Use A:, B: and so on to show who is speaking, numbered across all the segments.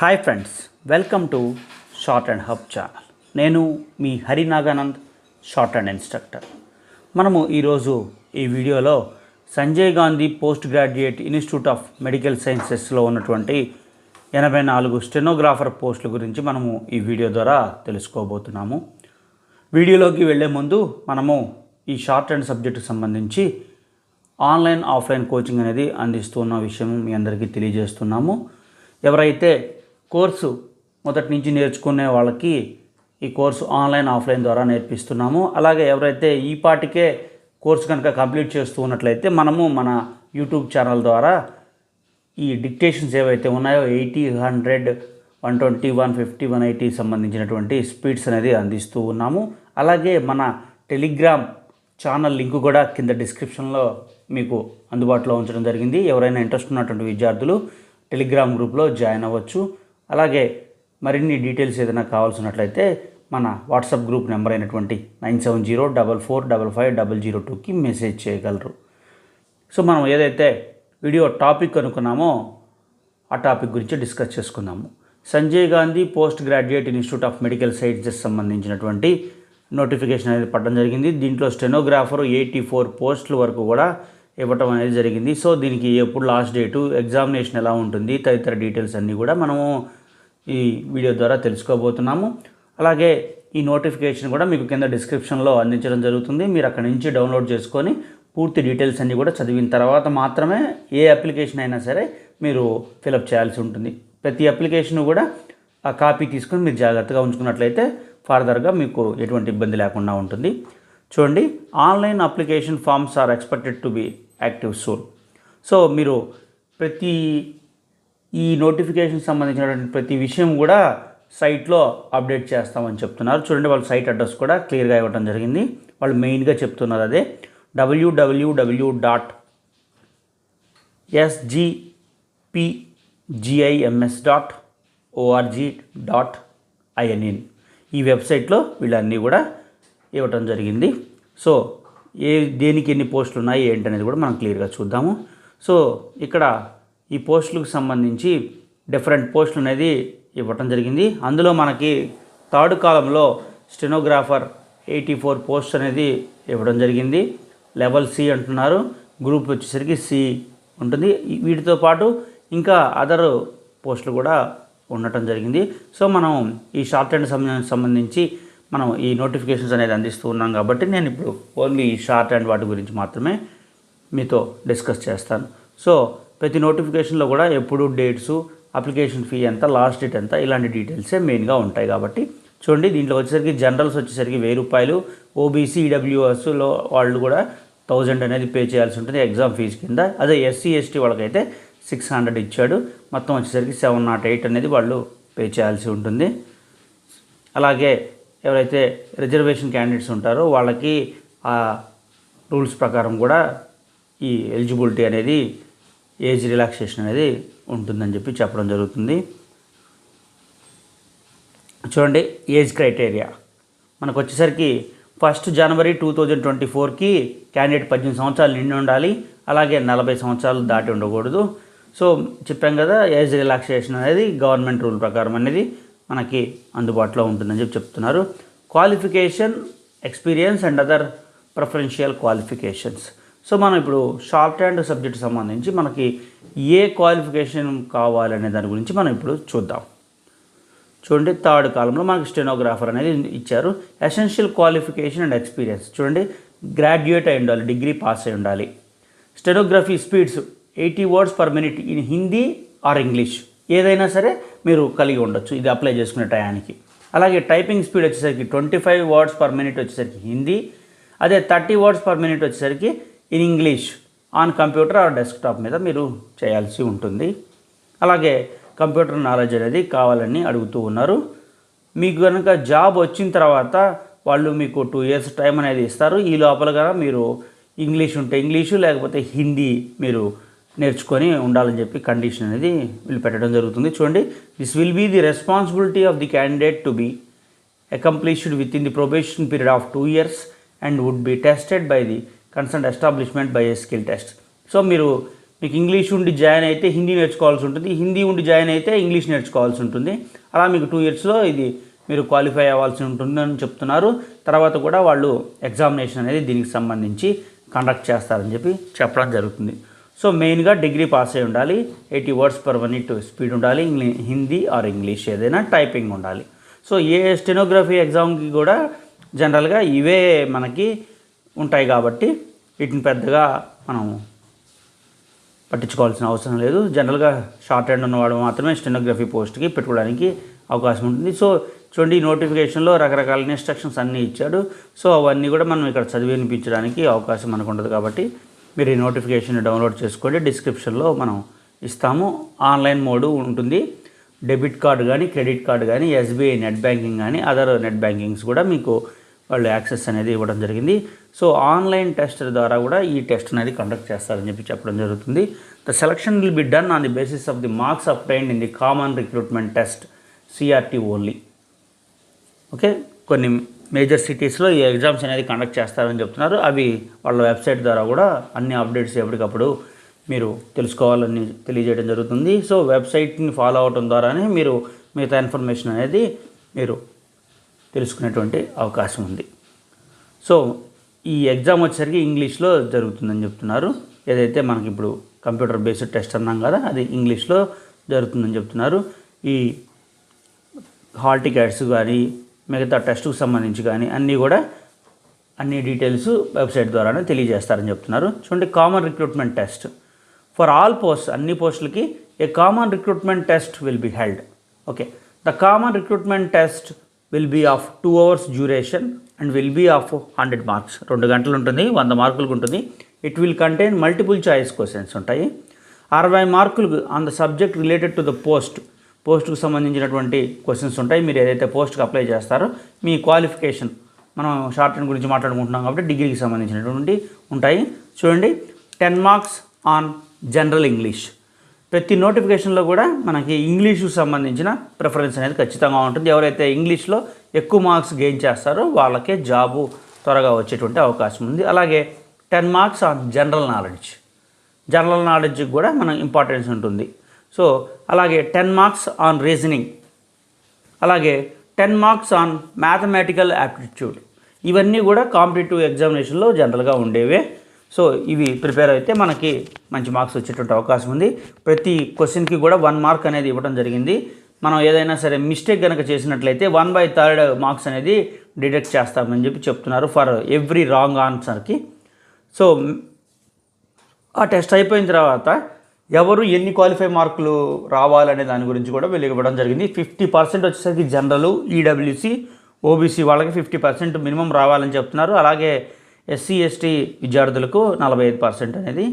A: Hi friends, welcome to shorthand hub channel. నేను మీ Harinaganand, shorthand instructor. మనము ఈరోజు ఈ వీడియోలో Sanjay Gandhi post graduate institute of medical సైన్సెస్లో ఉన్నటువంటి 84 స్టెనోగ్రాఫర్ పోస్టుల గురించి మనము ఈ వీడియో ద్వారా తెలుసుకోబోతున్నాము. వీడియోలోకి వెళ్ళే ముందు మనము ఈ షార్ట్ అండ్ సబ్జెక్టుకు సంబంధించి ఆన్లైన్ ఆఫ్లైన్ కోచింగ్ అనేది అందిస్తున్న విషయం మీ అందరికీ తెలియజేస్తున్నాము. ఎవరైతే కోర్సు మొదటి నుంచి నేర్చుకునే వాళ్ళకి ఈ కోర్సు ఆన్లైన్ ఆఫ్లైన్ ద్వారా నేర్పిస్తున్నాము. అలాగే ఎవరైతే ఈ పాటికే కోర్సు కనుక కంప్లీట్ చేస్తూ ఉన్నట్లయితే మనము మన యూట్యూబ్ ఛానల్ ద్వారా ఈ డిక్టేషన్స్ ఏవైతే ఉన్నాయో 80, 100, 120, 150, 180 సంబంధించినటువంటి స్పీడ్స్ అనేది అందిస్తూ ఉన్నాము. అలాగే మన టెలిగ్రామ్ ఛానల్ లింక్ కూడా కింద డిస్క్రిప్షన్లో మీకు అందుబాటులో ఉంచడం జరిగింది. ఎవరైనా ఇంట్రెస్ట్ ఉన్నటువంటి విద్యార్థులు టెలిగ్రామ్ గ్రూప్లో జాయిన్ అవ్వచ్చు. అలాగే మరిన్ని డీటెయిల్స్ ఏదైనా కావాల్సినట్లయితే మన వాట్సాప్ గ్రూప్ నెంబర్ అయినటువంటి 9704455002కి మెసేజ్ చేయగలరు. సో మనం ఏదైతే వీడియో టాపిక్ అనుకున్నామో ఆ టాపిక్ గురించి డిస్కస్ చేసుకుందాము. Sanjay Gandhi post graduate institute of medical sciences సంబంధించినటువంటి నోటిఫికేషన్ అనేది పడడం జరిగింది. దీంట్లో స్టెనోగ్రాఫర్ 84 పోస్టుల వరకు కూడా ఇవ్వటం అనేది జరిగింది. సో దీనికి ఎప్పుడు లాస్ట్ డేటు, ఎగ్జామినేషన్ ఎలా ఉంటుంది, తదితర డీటెయిల్స్ అన్నీ కూడా మనము ఈ వీడియో ద్వారా తెలుసుకోబోతున్నాము. అలాగే ఈ నోటిఫికేషన్ కూడా మీకు కింద డిస్క్రిప్షన్లో అందించడం జరుగుతుంది. మీరు అక్కడి నుంచి డౌన్లోడ్ చేసుకొని పూర్తి డీటెయిల్స్ అన్నీ కూడా చదివిన తర్వాత మాత్రమే ఏ అప్లికేషన్ అయినా సరే మీరు ఫిలప్ చేయాల్సి ఉంటుంది. ప్రతి అప్లికేషన్ కూడా ఆ కాపీ తీసుకొని మీరు జాగ్రత్తగా ఉంచుకున్నట్లయితే ఫర్దర్గా మీకు ఎటువంటి ఇబ్బంది లేకుండా ఉంటుంది. చూడండి, online application forms are expected to be active soon. So మీరు ఈ నోటిఫికేషన్ సంబంధించినటువంటి ప్రతి విషయం కూడా సైట్లో అప్డేట్ చేస్తామని చెప్తున్నారు. చూడండి, వాళ్ళ సైట్ అడ్రస్ కూడా క్లియర్గా ఇవ్వడం జరిగింది. వాళ్ళు మెయిన్గా చెప్తున్నారు అదే www.sgpgims.org.in. ఈ వెబ్సైట్లో వీళ్ళన్నీ కూడా ఇవ్వటం జరిగింది. సో దేనికి ఎన్ని పోస్టులు ఉన్నాయి ఏంటనేది కూడా మనం క్లియర్గా చూద్దాము. సో ఇక్కడ ఈ పోస్టులకు సంబంధించి డిఫరెంట్ పోస్టులు అనేది ఇవ్వటం జరిగింది. అందులో మనకి థర్డ్ కాలంలో స్టెనోగ్రాఫర్ 84 పోస్ట్ అనేది ఇవ్వడం జరిగింది. లెవెల్ సి అంటున్నారు. గ్రూప్ వచ్చేసరికి సి ఉంటుంది. వీటితో పాటు ఇంకా అదర్ పోస్టులు కూడా ఉండటం జరిగింది. సో మనం ఈ షార్ట్ హ్యాండ్ సంబంధించి మనం ఈ నోటిఫికేషన్స్ అనేది అందిస్తూ ఉన్నాం కాబట్టి నేను ఇప్పుడు ఓన్లీ ఈ షార్ట్ హ్యాండ్ వాటి గురించి మాత్రమే మీతో డిస్కస్ చేస్తాను. సో ప్రతి నోటిఫికేషన్లో కూడా ఎప్పుడు డేట్స్, అప్లికేషన్ ఫీ ఎంత, లాస్ట్ డేట్ ఎంత, ఇలాంటి డీటెయిల్సే మెయిన్గా ఉంటాయి. కాబట్టి చూడండి, దీంట్లో వచ్చేసరికి జనరల్స్ వచ్చేసరికి 1000 రూపాయలు, ఓబీసీ, ఈడబ్ల్యూఎస్లో వాళ్ళు కూడా 1000 అనేది పే చేయాల్సి ఉంటుంది ఎగ్జామ్ ఫీజు కింద. అదే ఎస్సీ, ఎస్టీ వాళ్ళకైతే 600 ఇచ్చాడు. మొత్తం వచ్చేసరికి 708 అనేది వాళ్ళు పే చేయాల్సి ఉంటుంది. అలాగే ఎవరైతే రిజర్వేషన్ క్యాండిడేట్స్ ఉంటారో వాళ్ళకి ఆ రూల్స్ ప్రకారం కూడా ఈ ఎలిజిబిలిటీ అనేది, ఏజ్ రిలాక్సేషన్ అనేది ఉంటుందని చెప్పి చెప్పడం జరుగుతుంది. చూడండి, ఏజ్ క్రైటీరియా మనకు వచ్చేసరికి 1 జనవరి 2024కి క్యాండిడేట్ 18 సంవత్సరాలు నిండి ఉండాలి. అలాగే 40 సంవత్సరాలు దాటి ఉండకూడదు. సో చెప్పాం కదా, ఏజ్ రిలాక్సేషన్ అనేది గవర్నమెంట్ రూల్ ప్రకారం అనేది మనకి అందుబాటులో ఉంటుందని చెప్పి చెప్తున్నారు. Qualification, experience and other preferential qualifications. So మనం ఇప్పుడు షార్ట్ హ్యాండ్ సబ్జెక్ట్ సంబంధించి మనకి ఏ క్వాలిఫికేషన్ కావాలనే దాని గురించి మనం ఇప్పుడు చూద్దాం. చూడండి, థర్డ్ కాలంలో మనకి స్టెనోగ్రాఫర్ అనేది ఇచ్చారు. Essential qualification and experience. చూడండి, గ్రాడ్యుయేట్ అయి ఉండాలి, డిగ్రీ పాస్ అయి ఉండాలి. Stenography speeds 80 words per minute in Hindi or English, ఏదైనా సరే మీరు కలిగి ఉండొచ్చు ఇది అప్లై చేసుకునే టయానికి. అలాగే టైపింగ్ స్పీడ్ వచ్చేసరికి 25 words per minute వచ్చేసరికి హిందీ, అదే 30 words per minute వచ్చేసరికి in English on computer are desktop మీద మీరు చేయాల్సి ఉంటుంది. అలాగే కంప్యూటర్ నాలెడ్జ్ అనేది కావాలని అడుగుతూ ఉన్నారు. మీకు కనుక జాబ్ వచ్చిన తర్వాత వాళ్ళు మీకు 2 years టైం అనేది ఇస్తారు. ఈ లోపలగా మీరు ఇంగ్లీష్ ఉంటే ఇంగ్లీషు, లేకపోతే హిందీ మీరు నేర్చుకొని ఉండాలని చెప్పి కండిషన్ అనేది వీళ్ళు పెట్టడం జరుగుతుంది. చూడండి, this will be the responsibility of the candidate to be accomplished with in the probation period of 2 years and would be tested by the concern establishment by a skill test. So మీరు మీకు English ఉండి join అయితే హిందీ నేర్చుకోవాల్సి ఉంటుంది, హిందీ ఉండి join అయితే English నేర్చుకోవాల్సి ఉంటుంది. అలా మీకు 2 ఇయర్స్లో ఇది మీరు క్వాలిఫై అవ్వాల్సి ఉంటుందని చెప్తున్నారు. తర్వాత కూడా వాళ్ళు ఎగ్జామినేషన్ అనేది దీనికి సంబంధించి కండక్ట్ చేస్తారని చెప్పడం జరుగుతుంది. సో మెయిన్గా డిగ్రీ పాస్ అయి ఉండాలి, 80 words per minute స్పీడ్ ఉండాలి, హిందీ ఆర్ ఇంగ్లీష్ ఏదైనా టైపింగ్ ఉండాలి. సో ఏ స్టెనోగ్రఫీ ఎగ్జామ్కి కూడా జనరల్గా ఇవే మనకి ఉంటాయి కాబట్టి వీటిని పెద్దగా మనం పట్టించుకోవాల్సిన అవసరం లేదు. జనరల్గా షార్ట్ హ్యాండ్ ఉన్నవాడు మాత్రమే స్టెనోగ్రఫీ పోస్ట్కి పెట్టుకోవడానికి అవకాశం ఉంటుంది. సో చూడండి, ఈ నోటిఫికేషన్లో రకరకాల ఇన్స్ట్రక్షన్స్ అన్నీ ఇచ్చాడు. సో అవన్నీ కూడా మనం ఇక్కడ చదివి వినిపించడానికి అవకాశం మనకు ఉండదు కాబట్టి మీరు ఈ నోటిఫికేషన్ డౌన్లోడ్ చేసుకోండి. డిస్క్రిప్షన్లో మనం ఇస్తాము. ఆన్లైన్ మోడ్ ఉంటుంది. డెబిట్ కార్డు కానీ క్రెడిట్ కార్డు కానీ ఎస్బీఐ నెట్ బ్యాంకింగ్ కానీ అదర్ నెట్ బ్యాంకింగ్స్ కూడా మీకు వాళ్ళు యాక్సెస్ అనేది ఇవ్వడం జరిగింది. సో ఆన్లైన్ టెస్ట్ ద్వారా కూడా ఈ టెస్ట్ అనేది కండక్ట్ చేస్తారని చెప్పడం జరుగుతుంది. The selection will be done on the basis of the marks obtained in the common recruitment test CRT only. Okay, కొన్ని మేజర్ సిటీస్లో ఈ ఎగ్జామ్స్ అనేది కండక్ట్ చేస్తారని చెప్తున్నారు. అవి వాళ్ళ వెబ్సైట్ ద్వారా కూడా అన్ని అప్డేట్స్ ఎప్పటికప్పుడు మీరు తెలుసుకోవాలని తెలియజేయడం జరుగుతుంది. సో వెబ్సైట్ని ఫాలో అవడం ద్వారానే మీరు మిగతా ఇన్ఫర్మేషన్ అనేది మీరు తెలుసుకునేటువంటి అవకాశం ఉంది. సో ఈ ఎగ్జామ్ వచ్చేసరికి ఇంగ్లీష్లో జరుగుతుందని చెప్తున్నారు. ఏదైతే మనకి ఇప్పుడు కంప్యూటర్ బేస్డ్ టెస్ట్ అన్నాం కదా, అది ఇంగ్లీష్లో జరుగుతుందని చెప్తున్నారు. ఈ హాల్ టికెట్స్ కానీ మిగతా టెస్ట్కు సంబంధించి కానీ అన్ని డీటెయిల్స్ వెబ్సైట్ ద్వారానే తెలియజేస్తారని చెప్తున్నారు. చూడండి, common recruitment test for all post, అన్ని పోస్టులకి a common recruitment test will be held. Okay, the common recruitment test will be of 2 hours duration and will be of 100 marks. 2 గంటలు ఉంటుంది, 100 మార్కులకు ఉంటుంది. It will contain multiple choice questions ఉంటాయి. 60 మార్కులు on the subject related to the పోస్ట్కు సంబంధించినటువంటి questions ఉంటాయి. మీరు ఏదైతే పోస్ట్కి అప్లై చేస్తారో మీ క్వాలిఫికేషన్, మనం షార్ట్ హ్యాండ్ గురించి మాట్లాడుకుంటున్నాం కాబట్టి డిగ్రీకి సంబంధించినటువంటి ఉంటాయి. చూడండి, 10 marks ఆన్ జనరల్ ఇంగ్లీష్. ప్రతి నోటిఫికేషన్లో కూడా మనకి ఇంగ్లీషుకు సంబంధించిన ప్రిఫరెన్స్ అనేది ఖచ్చితంగా ఉంటుంది. ఎవరైతే ఇంగ్లీష్లో ఎక్కువ మార్క్స్ గెయిన్ చేస్తారో వాళ్ళకే జాబు త్వరగా వచ్చేటువంటి అవకాశం ఉంది. అలాగే 10 marks ఆన్ జనరల్ నాలెడ్జ్కి కూడా మనం ఇంపార్టెన్స్ ఉంటుంది. సో అలాగే 10 marks ఆన్ రీజనింగ్, అలాగే 10 marks ఆన్ మ్యాథమెటికల్ యాప్టిట్యూడ్. ఇవన్నీ కూడా కాంపిటేటివ్ ఎగ్జామినేషన్లో జనరల్గా ఉండేవే. సో ఇవి ప్రిపేర్ అయితే మనకి మంచి మార్క్స్ వచ్చేటువంటి అవకాశం ఉంది. ప్రతి క్వశ్చన్కి కూడా 1 mark అనేది ఇవ్వడం జరిగింది. మనం ఏదైనా సరే మిస్టేక్ కనుక చేసినట్లయితే 1/3 మార్క్స్ అనేది డిడక్ట్ చేస్తామని చెప్తున్నారు ఫర్ ఎవ్రీ రాంగ్ ఆన్సర్కి. సో ఆ టెస్ట్ అయిపోయిన తర్వాత ఎవరు ఎన్ని క్వాలిఫై మార్కులు రావాలనే దాని గురించి కూడా వీళ్ళు ఇవ్వడం జరిగింది. 50% వచ్చేసరికి జనరల్, EWC, OBC వాళ్ళకి 50% మినిమం రావాలని చెప్తున్నారు. అలాగే SC ST విద్యార్థులకు 45% అనేది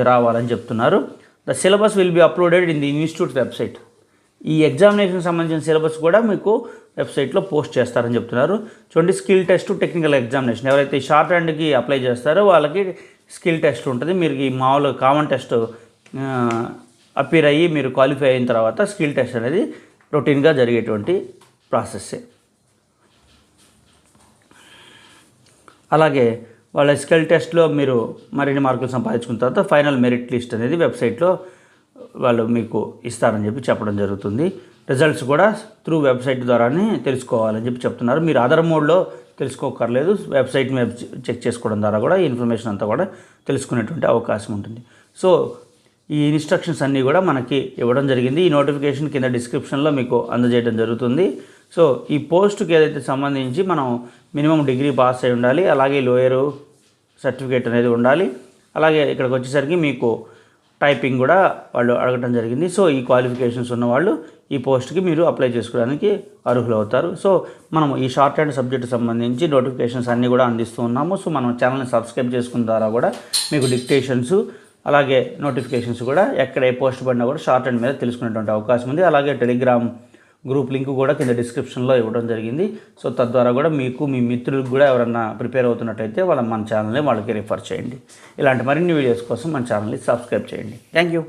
A: రావాలని చెప్తున్నారు. The syllabus will be uploaded in the institute website. ఈ ఎగ్జామినేషన్ సంబంధించిన సిలబస్ కూడా మీకు వెబ్సైట్లో పోస్ట్ చేస్తారని చెప్తున్నారు. చూడండి, స్కిల్ టెస్ట్, టెక్నికల్ ఎగ్జామినేషన్. ఎవరైతే షార్ట్ హ్యాండ్కి అప్లై చేస్తారో వాళ్ళకి స్కిల్ టెస్ట్ ఉంటుంది. మీరు ఈ మామూలు కామన్ టెస్ట్ అపీర్ అయ్యి మీరు క్వాలిఫై అయిన తర్వాత స్కిల్ టెస్ట్ అనేది రొటీన్గా జరిగేటువంటి ప్రాసెస్సే. అలాగే వాళ్ళ స్కిల్ టెస్ట్లో మీరు మరిన్ని మార్కులు సంపాదించుకున్న తర్వాత ఫైనల్ మెరిట్ లిస్ట్ అనేది వెబ్సైట్లో వాళ్ళు మీకు ఇస్తారని చెప్పడం జరుగుతుంది. రిజల్ట్స్ కూడా త్రూ వెబ్సైట్ ద్వారానే తెలుసుకోవాలని చెప్తున్నారు. మీరు అదర్ మోడ్లో తెలుసుకోకర్లేదు, వెబ్సైట్ని చెక్ చేసుకోవడం ద్వారా కూడా ఈ ఇన్ఫర్మేషన్ అంతా కూడా తెలుసుకునేటువంటి అవకాశం ఉంటుంది. సో ఈ ఇన్స్ట్రక్షన్స్ అన్నీ కూడా మనకి ఇవ్వడం జరిగింది. ఈ నోటిఫికేషన్ కింద డిస్క్రిప్షన్లో మీకు అందజేయడం జరుగుతుంది. సో ఈ పోస్ట్కి ఏదైతే సంబంధించి మనం మినిమం డిగ్రీ పాస్ అయి ఉండాలి, అలాగే లోయర్ సర్టిఫికేట్ అనేది ఉండాలి. అలాగే ఇక్కడికి వచ్చేసరికి మీకు టైపింగ్ కూడా వాళ్ళు అడగడం జరిగింది. సో ఈ క్వాలిఫికేషన్స్ ఉన్నవాళ్ళు ఈ పోస్ట్కి మీరు అప్లై చేసుకోవడానికి అర్హులు అవుతారు. సో మనం ఈ షార్ట్ హ్యాండ్ సబ్జెక్ట్ సంబంధించి నోటిఫికేషన్స్ అన్నీ కూడా అందిస్తూ ఉన్నాము. సో మనం ఛానల్ని సబ్స్క్రైబ్ చేసుకున్న ద్వారా కూడా మీకు డిక్టేషన్స్ అలాగే నోటిఫికేషన్స్ కూడా ఎక్కడ ఏ పోస్ట్ పడినా కూడా షార్ట్ హ్యాండ్ మీద తెలుసుకునేటువంటి అవకాశం ఉంది. అలాగే టెలిగ్రామ్ గ్రూప్ లింక్ కూడా కింద డిస్క్రిప్షన్లో ఇవ్వడం జరిగింది. సో తద్వారా కూడా మీకు మీ మిత్రులకు కూడా ఎవరన్నా ప్రిపేర్ అవుతున్నట్టయితే మన ఛానల్ని వాళ్ళకి రిఫర్ చేయండి. ఇలాంటి మరిన్ని వీడియోస్ కోసం మన ఛానల్ని సబ్స్క్రైబ్ చేయండి. Thank you.